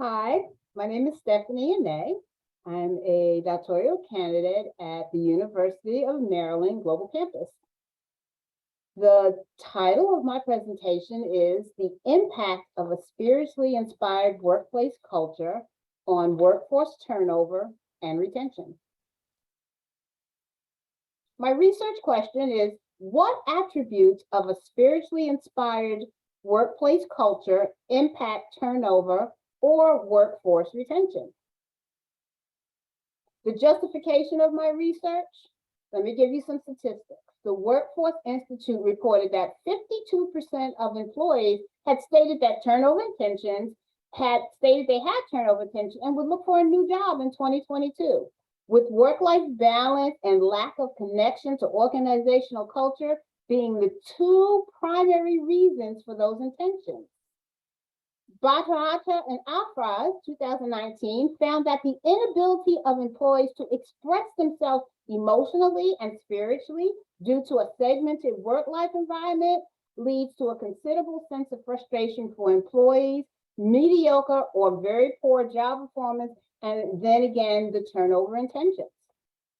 Hi, my name is Stephanie Ineh. I'm a doctoral candidate at the University of Maryland Global Campus. The title of my presentation is The Impact of a Spiritually Inspired Workplace Culture on Workforce Turnover and Retention. My research question is, what attributes of a spiritually inspired workplace culture impact turnover or workforce retention? The justification of my research, let me give you some statistics. The Workforce Institute reported that 52% of employees had stated that turnover intentions had stated they had turnover intention and would look for a new job in 2022. With work-life balance and lack of connection to organizational culture being the two primary reasons for those intentions. Bhattacharya and Afraz, 2019, found that the inability of employees to express themselves emotionally and spiritually due to a segmented work-life environment leads to a considerable sense of frustration for employees, mediocre or very poor job performance, and then again, the turnover intentions.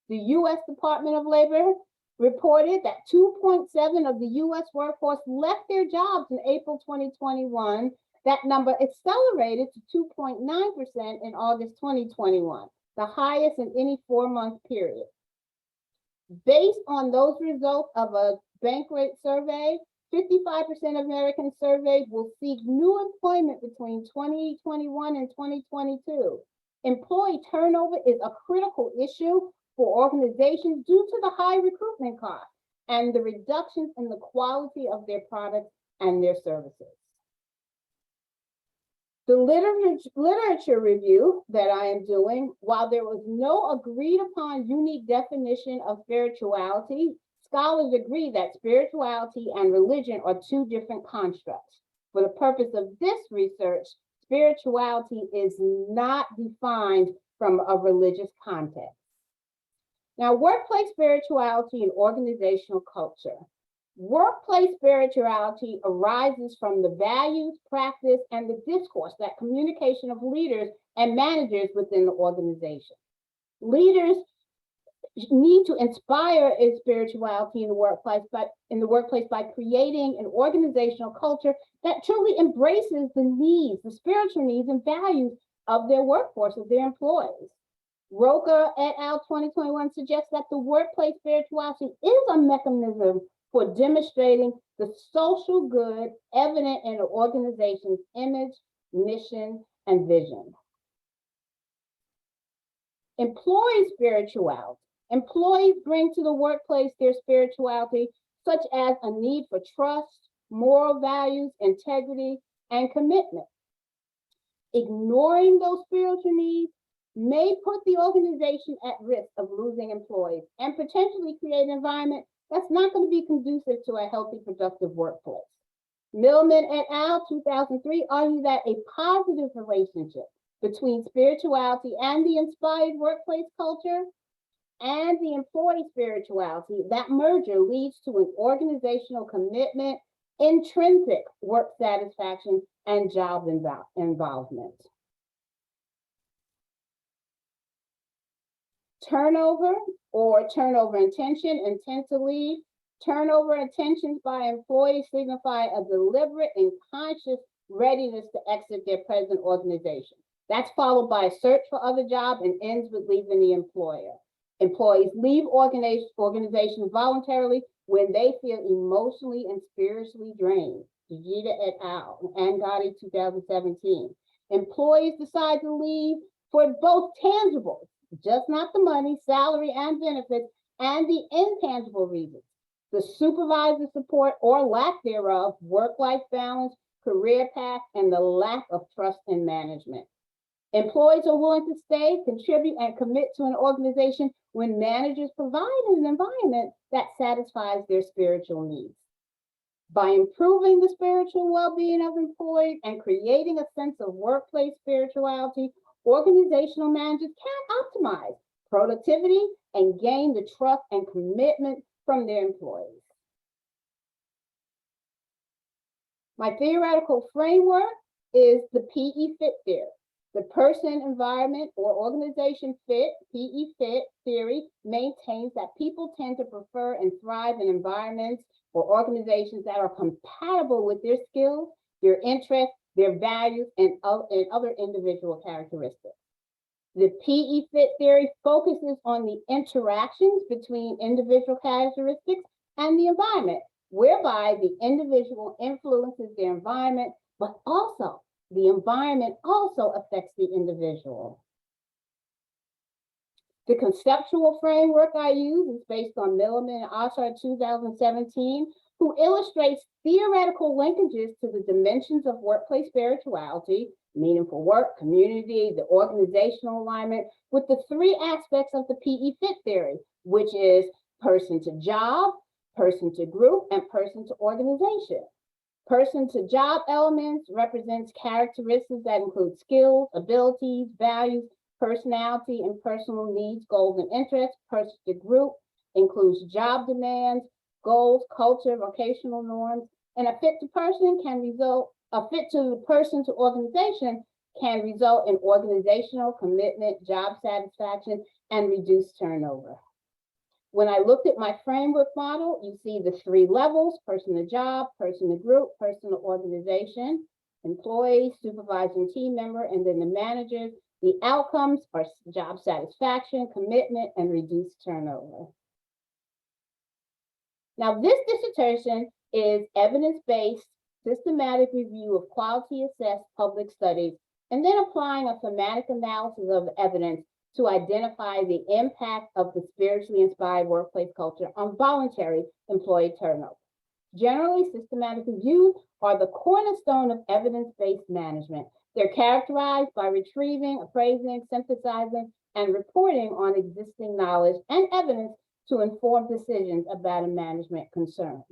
The U.S. Department of Labor reported that 2.7% of the U.S. workforce left their jobs in April 2021. That number accelerated to 2.9% in August 2021, the highest in any 4-month period. Based on those results of a Bankrate survey, 55% of Americans surveyed will seek new employment between 2021 and 2022. Employee turnover is a critical issue for organizations due to the high recruitment costs and the reductions in the quality of their products and their services. The literature review that I am doing, while there was no agreed upon unique definition of spirituality, scholars agree that spirituality and religion are two different constructs. For the purpose of this research, spirituality is not defined from a religious context. Now, workplace spirituality and organizational culture. Workplace spirituality arises from the values, practice, and the discourse, that communication of leaders and managers within the organization. Leaders need to inspire a spirituality in the workplace, by creating an organizational culture that truly embraces the needs, the spiritual needs and values of their workforce, of their employees. Roker et al. 2021 suggests that the workplace spirituality is a mechanism for demonstrating the social good evident in an organization's image, mission, and vision. Employee spirituality. Employees bring to the workplace their spirituality, such as a need for trust, moral values, integrity, and commitment. Ignoring those spiritual needs may put the organization at risk of losing employees and potentially create an environment that's not going to be conducive to a healthy, productive workplace. Millman et al. 2003 argue that a positive relationship between spirituality and the inspired workplace culture and the employee spirituality, that merger leads to an organizational commitment, intrinsic work satisfaction, and job involvement. Turnover or turnover intention, intent to leave. Turnover intentions by employees signify a deliberate and conscious readiness to exit their present organization. That's followed by a search for other jobs and ends with leaving the employer. Employees leave organizations voluntarily when they feel emotionally and spiritually drained. Jigida et al. And Gotti 2017. Employees decide to leave for both tangible, just not the money, salary, and benefits, and the intangible reasons. The supervisor support or lack thereof, work-life balance, career path, and the lack of trust in management. Employees are willing to stay, contribute, and commit to an organization when managers provide an environment that satisfies their spiritual needs. By improving the spiritual well-being of employees and creating a sense of workplace spirituality, organizational managers can optimize productivity and gain the trust and commitment from their employees. My theoretical framework is the PE fit theory. The person, environment, or organization fit, PE fit theory maintains that people tend to prefer and thrive in environments or organizations that are compatible with their skills, their interests, their values, and other individual characteristics. The PE fit theory focuses on the interactions between individual characteristics and the environment, whereby the individual influences their environment, but also the environment also affects the individual. The conceptual framework I use is based on Milliman and Oshar 2017, who illustrates theoretical linkages to the dimensions of workplace spirituality, meaningful work, community, the organizational alignment, with the three aspects of the PE fit theory, which is person to job, person to group, and person to organization. Person to job elements represents characteristics that include skills, abilities, values, personality, and personal needs, goals, and interests. Person to group includes job demands, goals, culture, vocational norms, and a fit to person to organization can result in organizational commitment, job satisfaction, and reduced turnover. When I looked at my framework model, you see the three levels: person to job, person to group, person to organization, employee, supervisor, and team member, and then the managers. The outcomes are job satisfaction, commitment, and reduced turnover. Now, this dissertation is evidence-based systematic review of quality assessed public studies, and then applying a thematic analysis of evidence to identify the impact of the spiritually inspired workplace culture on voluntary employee turnover. Generally, systematic reviews are the cornerstone of evidence-based management. They're characterized by retrieving, appraising, synthesizing, and reporting on existing knowledge and evidence to inform decisions about a management concern.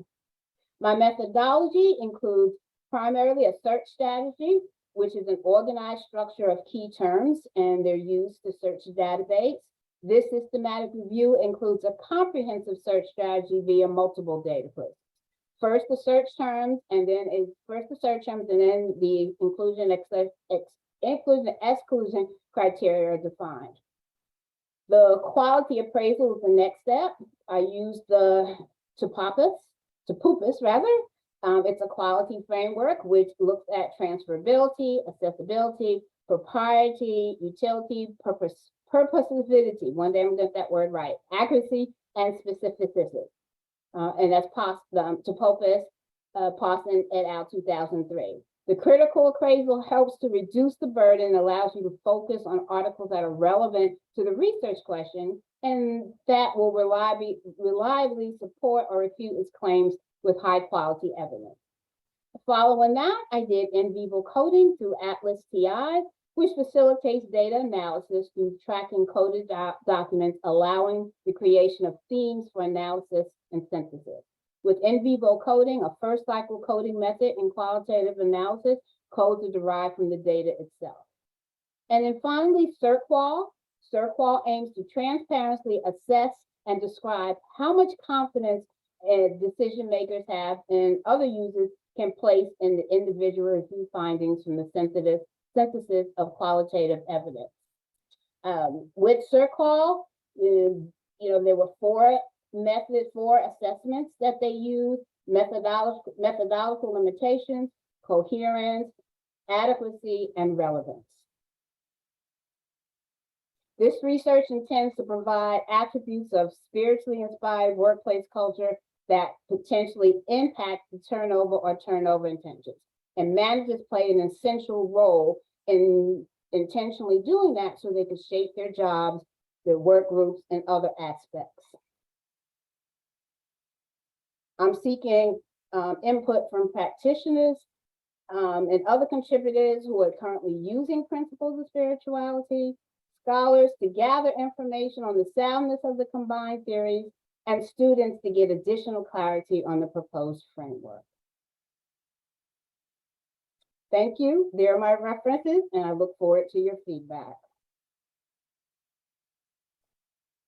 My methodology includes primarily a search strategy, which is an organized structure of key terms, and they're used to search a database. This systematic review includes a comprehensive search strategy via multiple data places. First the search terms, and then the inclusion exclusion criteria are defined. The quality appraisal is the next step. I use the TPUPUS. It's a quality framework which looks at transferability, accessibility, propriety, utility, purposivity. One day I'm gonna get that word right. Accuracy and specificity. And that's TPUPUS, Pawson et al. 2003. The critical appraisal helps to reduce the burden and allows you to focus on articles that are relevant to the research question and that will reliably support or refute its claims with high quality evidence. Following that, I did in vivo coding through Atlas TI, which facilitates data analysis through tracking coded documents, allowing the creation of themes for analysis and synthesis. With in vivo coding, a first cycle coding method in qualitative analysis, codes are derived from the data itself. And then finally, CertQual. CertQual aims to transparently assess and describe how much confidence decision makers have and other users can place in the individual review findings from the synthesis of qualitative evidence. With CertQual, there were four assessments that they used: methodological limitations, coherence, adequacy, and relevance. This research intends to provide attributes of spiritually inspired workplace culture that potentially impact the turnover or turnover intentions. And managers play an essential role in intentionally doing that so they can shape their jobs, their work groups, and other aspects. I'm seeking input from practitioners and other contributors who are currently using principles of spirituality, scholars to gather information on the soundness of the combined theories, and students to get additional clarity on the proposed framework. Thank you. There are my references, and I look forward to your feedback.